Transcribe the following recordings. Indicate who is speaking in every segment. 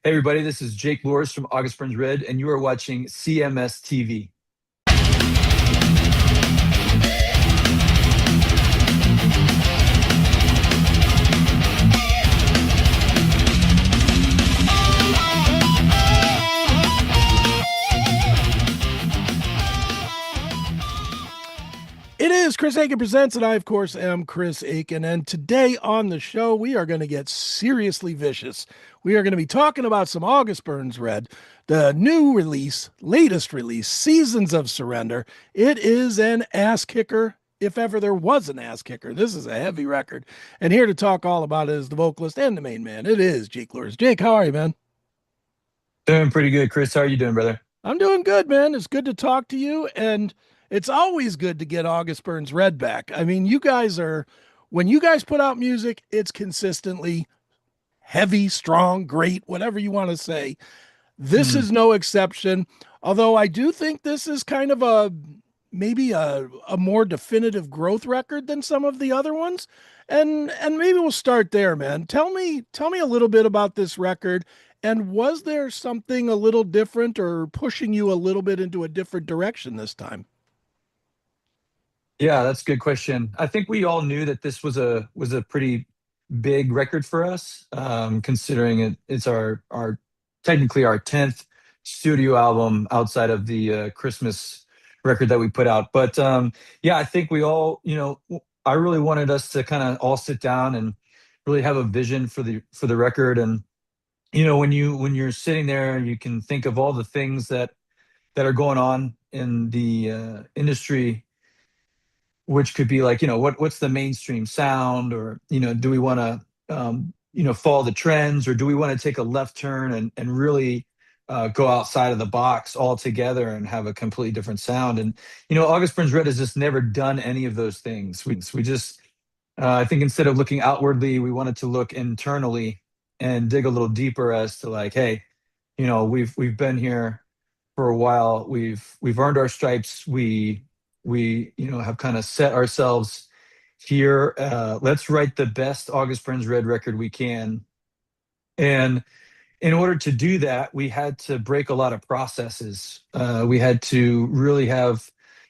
Speaker 1: Hey everybody, this is Jake Luhrs from August Burns Red, and you are watching CMS TV.
Speaker 2: It is Chris Aiken Presents, and I, of course, am Chris Aiken. And today on the show, we are going to get seriously vicious. We are going to be talking about some August Burns Red, the new release, latest release, Seasons of Surrender. It is an ass kicker, if ever there was an ass kicker. This is a heavy record. And here to talk all about it is the vocalist and the main man. It is Jake Luhrs. Jake, how are you, man?
Speaker 1: Doing pretty good, Chris. How are you doing, brother?
Speaker 2: I'm doing good, man. It's good to talk to you. And it's always good to get August Burns Red back. I mean, when you guys put out music, it's consistently heavy, strong, great, whatever you want to say. This
Speaker 1: Hmm.
Speaker 2: is no exception. Although I do think this is kind of maybe a more definitive growth record than some of the other ones. And maybe we'll start there, man. Tell me a little bit about this record. And was there something a little different or pushing you a little bit into a different direction this time?
Speaker 1: Yeah, that's a good question. I think we all knew that this was a pretty big record for us, considering it's our technically our 10th studio album outside of the Christmas record that we put out. But yeah, I think we all, I really wanted us to kind of all sit down and really have a vision for the record. And when you're sitting there, you can think of all the things that are going on in the industry, which could be like, what's the mainstream sound, or do we want to follow the trends, or do we want to take a left turn and really go outside of the box altogether and have a completely different sound. And August Burns Red has just never done any of those things. We just I think instead of looking outwardly, we wanted to look internally and dig a little deeper as to like, hey, we've been here for a while. We've earned our stripes. We have kind of set ourselves here. Let's write the best August Burns Red record we can. And in order to do that, we had to break a lot of processes. We had to really have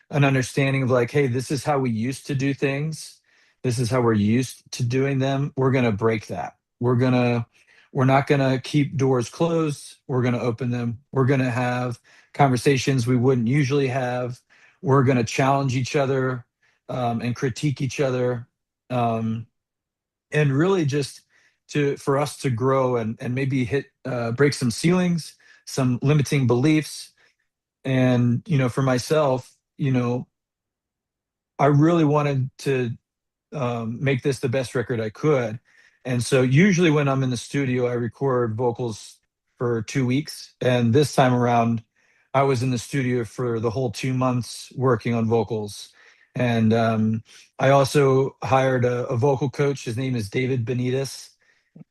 Speaker 1: an understanding of like, hey, this is how we used to do things. This is how we're used to doing them. We're going to break that. We're not going to keep doors closed. We're going to open them. We're going to have conversations we wouldn't usually have. We're going to challenge each other, and critique each other. Um, and really just to for us to grow and maybe hit break some ceilings, some limiting beliefs. And for myself, I really wanted to make this the best record I could. And so usually when I'm in the studio, I record vocals for 2 weeks. And this time around, I was in the studio for the whole 2 months working on vocals. And I also hired a vocal coach. His name is David Benitez,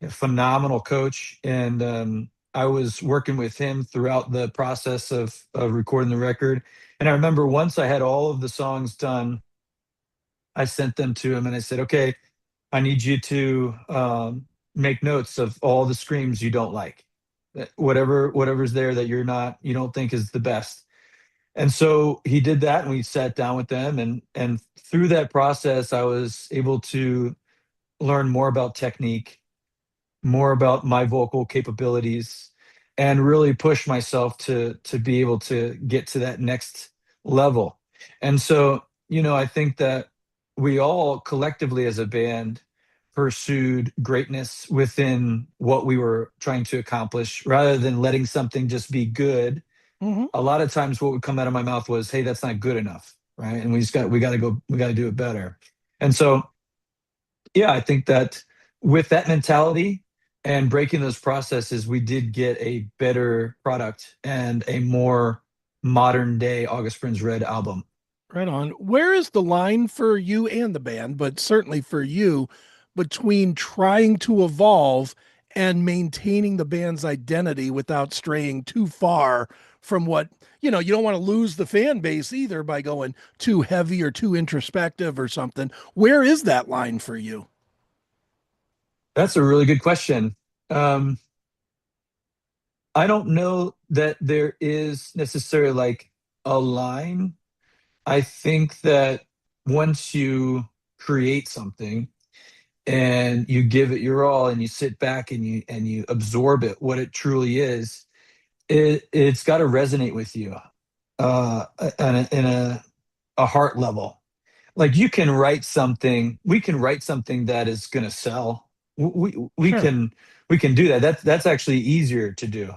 Speaker 1: a phenomenal coach. And I was working with him throughout the process of recording the record. And I remember once I had all of the songs done, I sent them to him and I said, okay, I need you to make notes of all the screams you don't like, whatever's there that you don't think is the best. And so he did that, and we sat down with them, and through that process, I was able to learn more about technique, more about my vocal capabilities, and really push myself to be able to get to that next level. And so, I think that we all collectively as a band pursued greatness within what we were trying to accomplish rather than letting something just be good.
Speaker 2: Mm-hmm.
Speaker 1: A lot of times what would come out of my mouth was, hey, that's not good enough, right? And we got to do it better. And so yeah, I think that with that mentality and breaking those processes, we did get a better product and a more modern day August Burns Red album.
Speaker 2: Right on. Where is the line for you and the band, but certainly for you, between trying to evolve and maintaining the band's identity without straying too far from you don't want to lose the fan base either by going too heavy or too introspective or something. Where is that line for you?
Speaker 1: That's a really good question. Um, I don't know that there is necessarily like a line. I think that once you create something and you give it your all and you sit back and you absorb it, what it truly is, it's got to resonate with you in a heart level. Like you can write something, we can write something that is going to sell. We
Speaker 2: Sure.
Speaker 1: can do that. That's actually easier to do.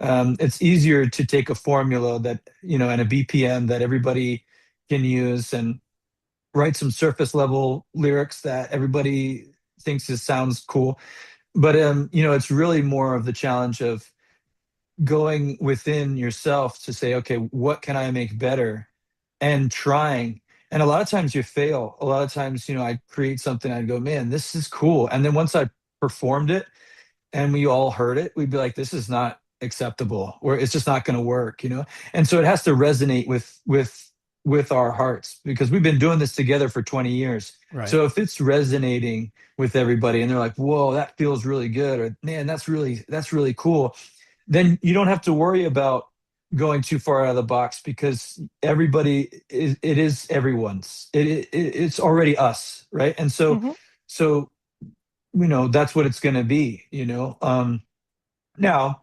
Speaker 1: It's easier to take a formula that, and a BPM that everybody can use and write some surface level lyrics that everybody thinks is sounds cool. But it's really more of the challenge of going within yourself to say, okay, what can I make better? And trying. And a lot of times you fail. A lot of times, I create something, I'd go, man, this is cool. And then once I performed it and we all heard it, we'd be like, this is not acceptable, or it's just not going to work. And so it has to resonate with our hearts, because we've been doing this together for 20 years.
Speaker 2: Right.
Speaker 1: So if it's resonating with everybody and they're like, whoa, that feels really good, or man, that's really cool, then you don't have to worry about going too far out of the box, because it is everyone's. It's already us, right? And so
Speaker 2: Hmm.
Speaker 1: so that's what it's going to be. Now,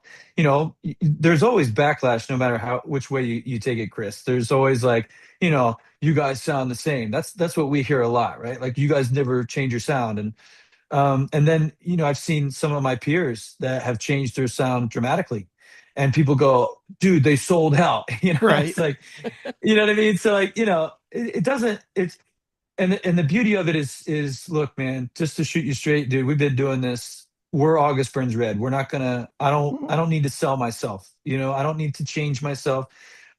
Speaker 1: there's always backlash, no matter how which way you take it, Chris. There's always like, you guys sound the same. That's what we hear a lot, right? Like, you guys never change your sound. And then, I've seen some of my peers that have changed their sound dramatically. And people go, dude, they sold out.
Speaker 2: Right.
Speaker 1: It's like, you know what I mean? So like, it doesn't, it's, and the beauty of it is, look, man, just to shoot you straight, dude, we've been doing this. We're August Burns Red. We're not gonna, I don't,
Speaker 2: Mhm.
Speaker 1: I don't need to sell myself. I don't need to change myself.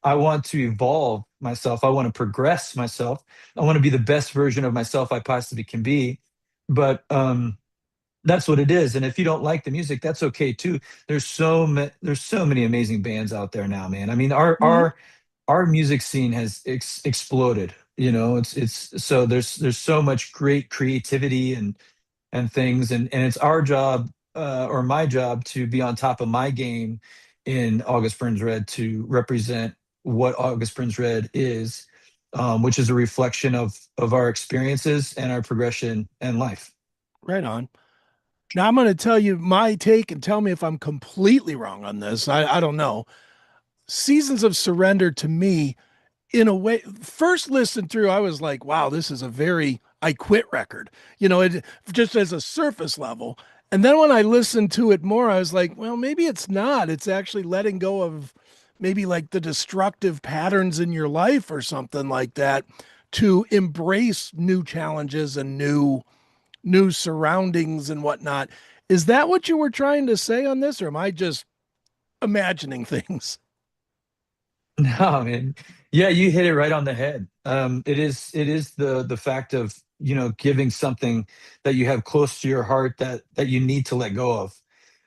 Speaker 1: I want to evolve myself. I want to progress myself. I want to be the best version of myself I possibly can be. But that's what it is. And if you don't like the music, that's okay too. There's so many amazing bands out there now, man. I mean, our
Speaker 2: Mhm.
Speaker 1: our our music scene has exploded. It's so there's so much great creativity and things, and it's our job, or my job, to be on top of my game in August Burns Red, to represent what August Burns Red is, which is a reflection of our experiences and our progression in life.
Speaker 2: Right on. Now I'm going to tell you my take and tell me if I'm completely wrong on this. I don't know. Seasons of Surrender to me, in a way, first listen through, I was like, wow, this is a very I quit record, it just as a surface level. And then when I listened to it more, I was like, well, maybe it's not. It's actually letting go of maybe like the destructive patterns in your life or something like that, to embrace new challenges and new surroundings and whatnot. Is that what you were trying to say on this, or am I just imagining things?
Speaker 1: No, man. Yeah, you hit it right on the head. It is the fact of, giving something that you have close to your heart that you need to let go of.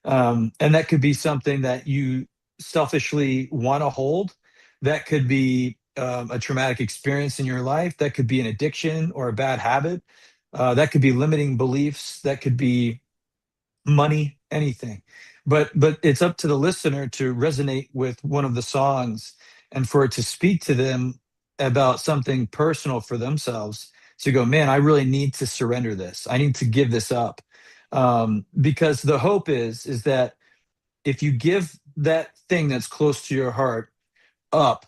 Speaker 1: And that could be something that you selfishly want to hold. That could be a traumatic experience in your life. That could be an addiction or a bad habit. That could be limiting beliefs. That could be money, anything. But it's up to the listener to resonate with one of the songs, and for it to speak to them about something personal for themselves, to go, man, I really need to surrender this. I need to give this up. Because the hope is that if you give that thing that's close to your heart up,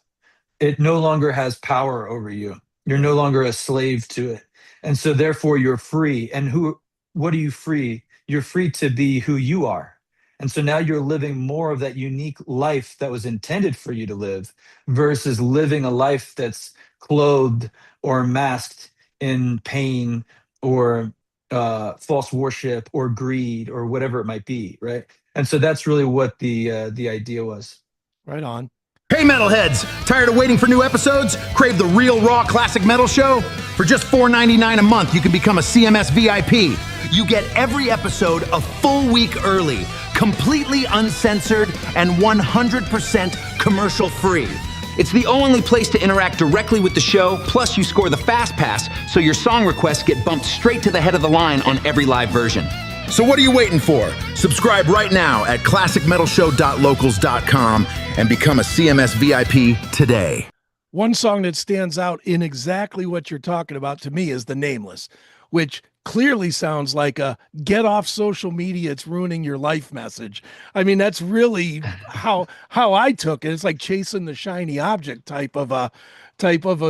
Speaker 1: it no longer has power over you. You're no
Speaker 2: Right.
Speaker 1: longer a slave to it. And so therefore you're free. And what are you free? You're free to be who you are. And so now you're living more of that unique life that was intended for you to live, versus living a life that's clothed or masked in pain, or false worship, or greed, or whatever it might be, right? And so that's really what the idea was.
Speaker 2: Right on.
Speaker 3: Hey metalheads, tired of waiting for new episodes? Crave the real raw classic metal show? For just $4.99 a month, you can become a CMS VIP. You get every episode a full week early, completely uncensored, and 100% commercial free. It's the only place to interact directly with the show, plus you score the Fast Pass, so your song requests get bumped straight to the head of the line on every live version. So what are you waiting for? Subscribe right now at classicmetalshow.locals.com and become a CMS VIP today.
Speaker 2: One song that stands out in exactly what you're talking about to me is The Nameless, which clearly sounds like a get off social media, it's ruining your life message. I mean, that's really how I took it. It's like chasing the shiny object type of a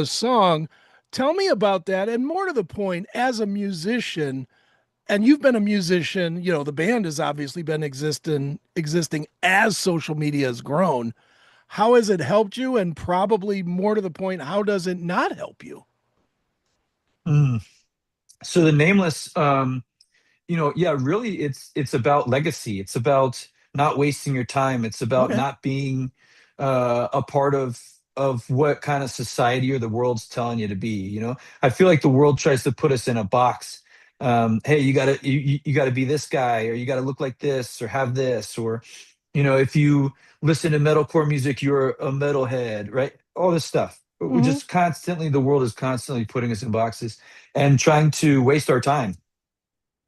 Speaker 2: song. Tell me about that. And more to the point, as a musician, and you've been a musician, you know, the band has obviously been existing as social media has grown. How has it helped you? And probably more to the point, how does it not help you?
Speaker 1: Mm. So the nameless, yeah, really, it's about legacy. It's about not wasting your time. It's about
Speaker 2: Okay.
Speaker 1: not being a part of what kind of society or the world's telling you to be. I feel like the world tries to put us in a box. Hey, you gotta be this guy, or you gotta look like this, or have this, or if you listen to metalcore music, you're a metalhead, right? All this stuff. We
Speaker 2: Hmm.
Speaker 1: just constantly, the world is constantly putting us in boxes and trying to waste our time.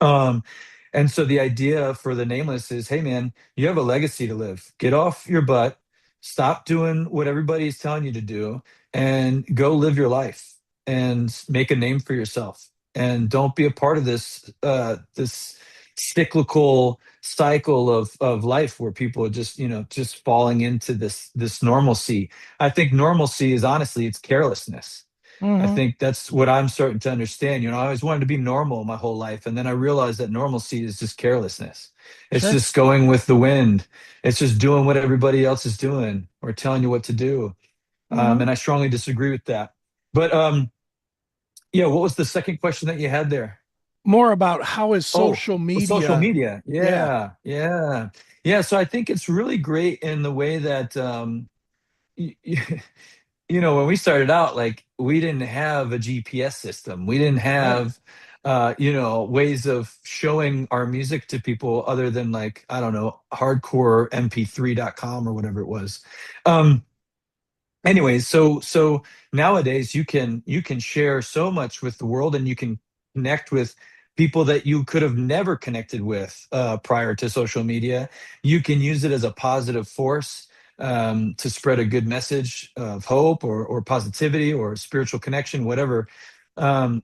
Speaker 1: Um, and so the idea for the nameless is, hey man, you have a legacy to live. Get off your butt, stop doing what everybody's telling you to do, and go live your life and make a name for yourself. And don't be a part of this cyclical cycle of life where people are just falling into this normalcy. I think normalcy is honestly it's carelessness. I
Speaker 2: Hmm.
Speaker 1: think that's what I'm starting to understand. I always wanted to be normal my whole life. And then I realized that normalcy is just carelessness. It's
Speaker 2: Sure.
Speaker 1: just going with the wind. It's just doing what everybody else is doing or telling you what to do.
Speaker 2: Hmm.
Speaker 1: And I strongly disagree with that. But yeah, what was the second question that you had there?
Speaker 2: More about how is
Speaker 1: Oh,
Speaker 2: social
Speaker 1: well, social
Speaker 2: media?
Speaker 1: media.
Speaker 2: Yeah.
Speaker 1: Yeah, yeah. Yeah. So I think it's really great in the way that y- when we started out, like we didn't have a GPS system. We didn't
Speaker 2: Right.
Speaker 1: have, ways of showing our music to people other than like, I don't know, hardcore mp3.com or whatever it was. Um, anyways, so nowadays you can share so much with the world, and you can connect with people that you could have never connected with prior to social media. You can use it as a positive force, to spread a good message of hope or positivity or spiritual connection, whatever. And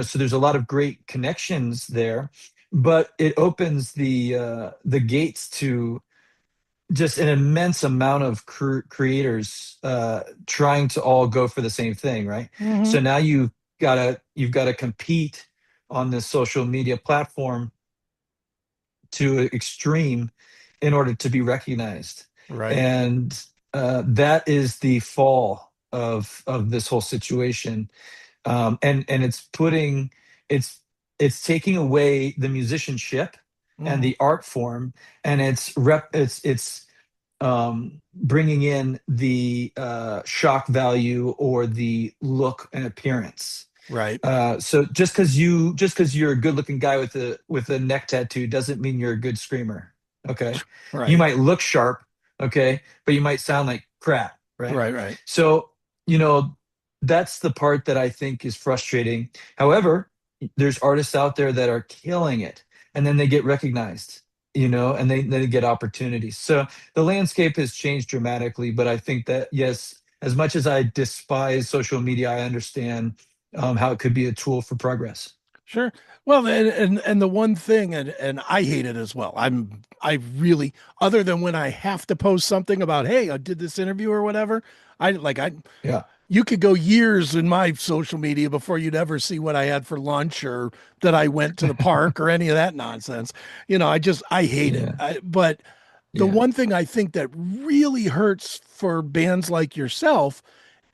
Speaker 1: so there's a lot of great connections there, but it opens the gates to just an immense amount of creators trying to all go for the same thing, right?
Speaker 2: Hmm.
Speaker 1: So now you've got to compete on this social media platform to an extreme in order to be recognized.
Speaker 2: Right.
Speaker 1: And that is the fall of this whole situation. And it's taking away the musicianship and
Speaker 2: Hmm.
Speaker 1: the art form, and it's bringing in the shock value or the look and appearance.
Speaker 2: Right.
Speaker 1: So just because you're a good looking guy with a neck tattoo doesn't mean you're a good screamer. Okay, you
Speaker 2: Right.
Speaker 1: might look sharp, okay, but you might sound like crap, right?
Speaker 2: Right. Right.
Speaker 1: So you know that's the part that I think is frustrating. However, there's artists out there that are killing it, and then they get recognized, and they get opportunities. So the landscape has changed dramatically, but I think that yes, as much as I despise social media, I understand how it could be a tool for progress.
Speaker 2: Sure. Well, and the one thing, and I hate it as well. I really, other than when I have to post something about, hey, I did this interview or whatever. I
Speaker 1: Yeah.
Speaker 2: you could go years in my social media before you'd ever see what I had for lunch or that I went to the park or any of that nonsense. I hate it.
Speaker 1: Yeah.
Speaker 2: But the
Speaker 1: Yeah.
Speaker 2: one thing I think that really hurts for bands like yourself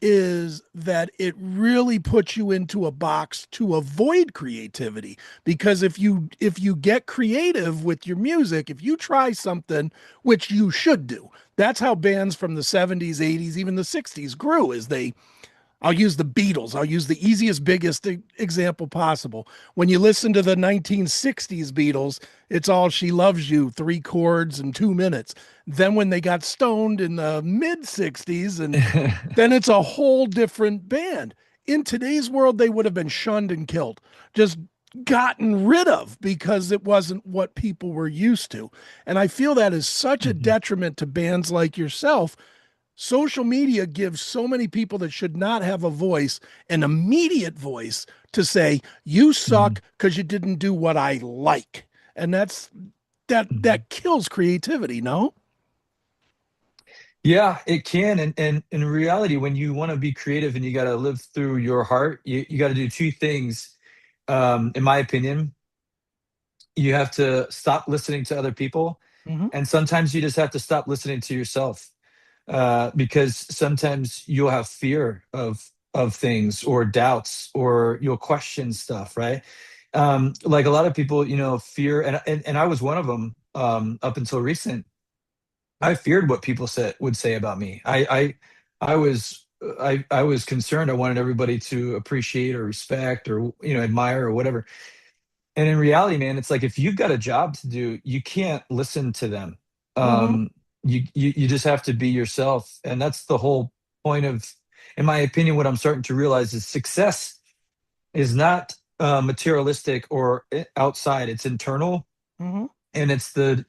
Speaker 2: is that it really puts you into a box to avoid creativity, because if you get creative with your music, if you try something, which you should do, that's how bands from the 70s, 80s, even the 60s grew, is I'll use the Beatles. I'll use the easiest, biggest example possible. When you listen to the 1960s Beatles, it's all She Loves You, three chords and 2 minutes. Then when they got stoned in the mid 60s, and then it's a whole different band. In today's world, they would have been shunned and killed. Just gotten rid of because it wasn't what people were used to. And I feel that is such a
Speaker 1: Mhm.
Speaker 2: detriment to bands like yourself. Social media gives so many people that should not have a voice an immediate voice to say, you
Speaker 1: Mhm.
Speaker 2: suck because you didn't do what I like. And that
Speaker 1: Mhm.
Speaker 2: kills creativity, no?
Speaker 1: Yeah, it can. And in reality, when you want to be creative and you got to live through your heart, you got to do two things. In my opinion, you have to stop listening to other people,
Speaker 2: Hmm.
Speaker 1: and sometimes you just have to stop listening to yourself, because sometimes you'll have fear of things or doubts, or you'll question stuff, right? Like a lot of people, fear, and I was one of them, up until recent. I feared what people said would say about me. I was concerned. I wanted everybody to appreciate or respect or admire or whatever. And in reality, man, it's like if you've got a job to do, you can't listen to them.
Speaker 2: Hmm.
Speaker 1: Um, you just have to be yourself, and that's the whole point of, in my opinion, what I'm starting to realize is success is not materialistic or outside. It's internal,
Speaker 2: Hmm.
Speaker 1: and it's the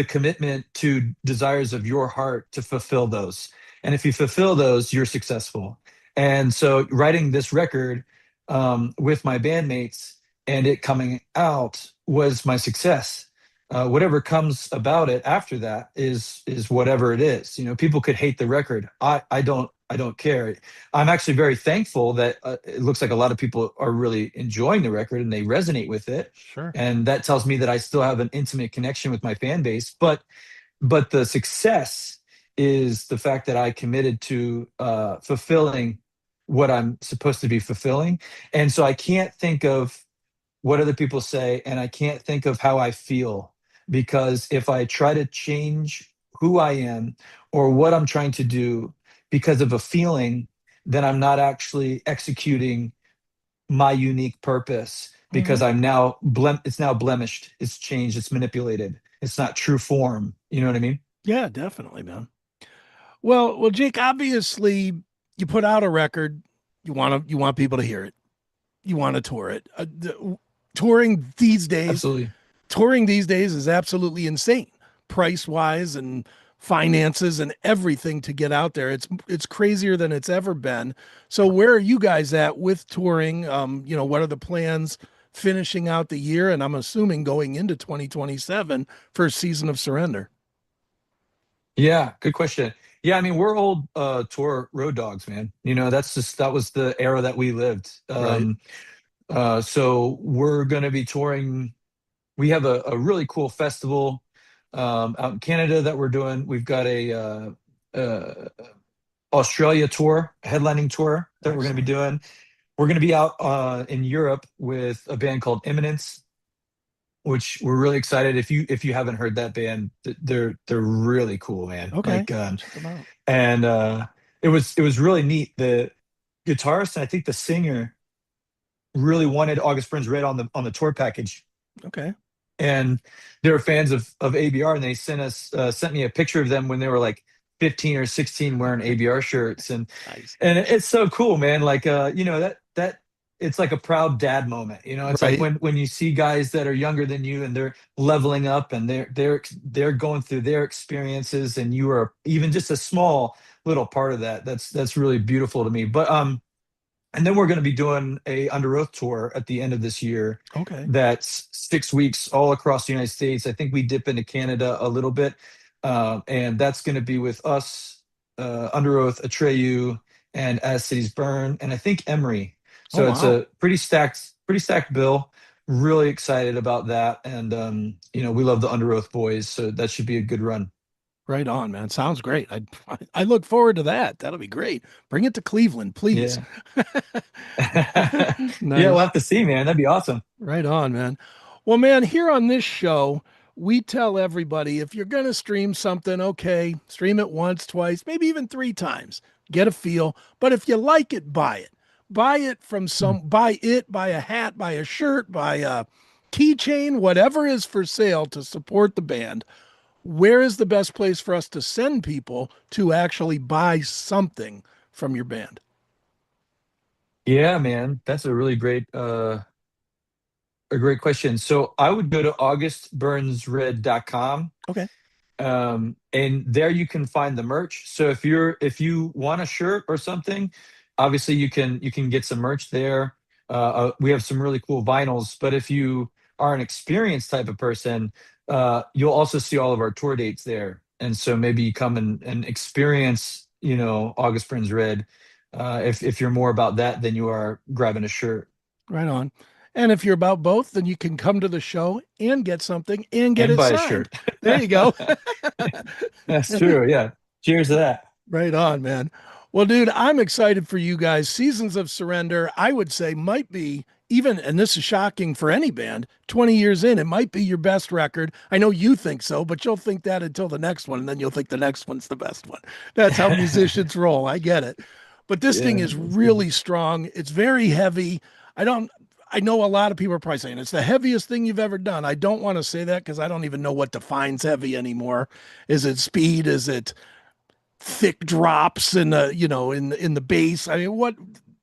Speaker 1: commitment to desires of your heart to fulfill those. And if you fulfill those, you're successful. And so writing this record, with my bandmates, and it coming out was my success. Whatever comes about it after that is whatever it is. People could hate the record. I don't care. I'm actually very thankful that, it looks like a lot of people are really enjoying the record and they resonate with it,
Speaker 2: Sure.
Speaker 1: and that tells me that I still have an intimate connection with my fan base. But the success is the fact that I committed to, fulfilling what I'm supposed to be fulfilling, and so I can't think of what other people say, and I can't think of how I feel, because if I try to change who I am or what I'm trying to do because of a feeling, then I'm not actually executing my unique purpose,
Speaker 2: Hmm.
Speaker 1: because it's now blemished, it's changed, it's manipulated, it's not true form. You know what I mean?
Speaker 2: Yeah, definitely, man. Well, Jake, obviously you put out a record, you want people to hear it. You want to tour it. Touring these days,
Speaker 1: Absolutely.
Speaker 2: touring these days is absolutely insane, price wise and finances and everything to get out there. It's crazier than it's ever been. So where are you guys at with touring? What are the plans finishing out the year? And I'm assuming going into 2027 for Season of Surrender.
Speaker 1: Yeah, good question. Yeah, I mean, we're old tour road dogs, man. That was the era that we lived.
Speaker 2: Right.
Speaker 1: So we're going to be touring. We have a really cool festival, out in Canada that we're doing. We've got a, uh, Australia tour, a headlining tour that we're going to be
Speaker 2: Excellent.
Speaker 1: doing. We're going to be out, in Europe with a band called Imminence, which we're really excited. If you haven't heard that band, they're really cool, man.
Speaker 2: Okay.
Speaker 1: Like,
Speaker 2: I'll check them out.
Speaker 1: and it was really neat. The guitarist and I think the singer really wanted August Burns Red on the tour package,
Speaker 2: Okay.
Speaker 1: and they were fans of ABR, and they sent me a picture of them when they were like 15 or 16 wearing ABR shirts, and
Speaker 2: Nice.
Speaker 1: and it's so cool, man. Like, that it's like a proud dad moment. It's like
Speaker 2: Right.
Speaker 1: when you see guys that are younger than you and they're leveling up and they're going through their experiences, and you are even just a small little part of that. That's really beautiful to me. But and then we're going to be doing a Under Oath tour at the end of this year.
Speaker 2: Okay.
Speaker 1: That's 6 weeks all across the United States. I think we dip into Canada a little bit, and that's going to be with us, Under Oath, Atreyu, and As Cities Burn, and I think Emery.
Speaker 2: Oh,
Speaker 1: So it's
Speaker 2: wow.
Speaker 1: a pretty stacked bill. Really excited about that, and we love the Under Oath boys, so that should be a good run.
Speaker 2: Right on, man. Sounds great. I look forward to that. That'll be great. Bring it to Cleveland, please.
Speaker 1: Yeah. Yeah, we'll
Speaker 2: Nice.
Speaker 1: have to see, man. That'd be awesome.
Speaker 2: Right on, man. Well, man, here on this show, we tell everybody if you're going to stream something, okay, stream it once, twice, maybe even three times. Get a feel. But if you like it, buy it. Buy it from buy a hat, buy a shirt, buy a keychain, whatever is for sale to support the band. Where is the best place for us to send people to actually buy something from your band?
Speaker 1: Yeah, man, that's a really great a great question. So I would go to augustburnsred.com,
Speaker 2: Okay.
Speaker 1: and there you can find the merch. So if you want a shirt or something, obviously you can get some merch there. We have some really cool vinyls, but if you are an experienced type of person, you'll also see all of our tour dates there. And so maybe you come and experience, August Burns Red, if you're more about that than you are grabbing a shirt.
Speaker 2: Right on. And if you're about both, then you can come to the show and get something and get
Speaker 1: And
Speaker 2: it
Speaker 1: buy a
Speaker 2: signed.
Speaker 1: shirt.
Speaker 2: There you go.
Speaker 1: That's true. Yeah. Cheers to that.
Speaker 2: Right on, man. Well, dude, I'm excited for you guys. Seasons of Surrender, I would say, might be even, and this is shocking for any band, 20 years in, it might be your best record. I know you think so, but you'll think that until the next one, and then you'll think the next one's the best one. That's how musicians roll. I get it. But this thing
Speaker 1: Yeah.
Speaker 2: is really strong. It's very heavy. I know a lot of people are probably saying it's the heaviest thing you've ever done. I don't want to say that because I don't even know what defines heavy anymore. Is it speed? Is it thick drops in the, in the bass? I mean, what,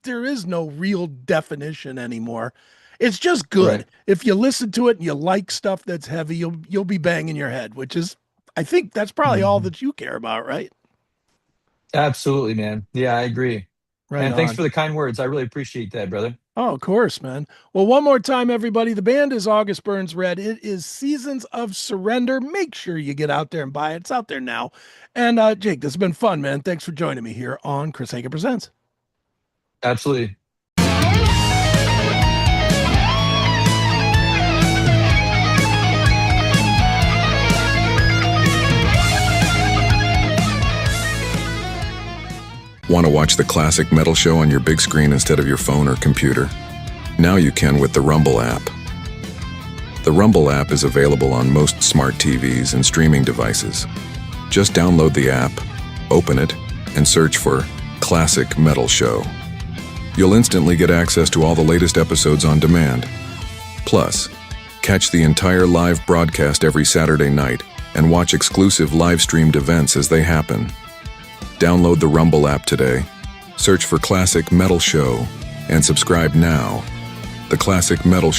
Speaker 2: there is no real definition anymore. It's just good.
Speaker 1: Right.
Speaker 2: If you listen to it and you like stuff that's heavy, you'll be banging your head, which is, I think that's probably all
Speaker 1: Mhm.
Speaker 2: that you care about, right?
Speaker 1: Absolutely, man. Yeah, I agree.
Speaker 2: Right
Speaker 1: And thanks
Speaker 2: on.
Speaker 1: for the kind words. I really appreciate that, brother.
Speaker 2: Oh, of course, man. Well, one more time, everybody. The band is August Burns Red. It is Seasons of Surrender. Make sure you get out there and buy it. It's out there now. And Jake, this has been fun, man. Thanks for joining me here on Chris Hagen Presents.
Speaker 1: Absolutely.
Speaker 4: Want to watch the classic metal show on your big screen instead of your phone or computer? Now you can with the Rumble app. The Rumble app is available on most smart TVs and streaming devices. Just download the app, open it, and search for Classic Metal Show. You'll instantly get access to all the latest episodes on demand. Plus, catch the entire live broadcast every Saturday night and watch exclusive live-streamed events as they happen. Download the Rumble app today, search for Classic Metal Show, and subscribe now. The Classic Metal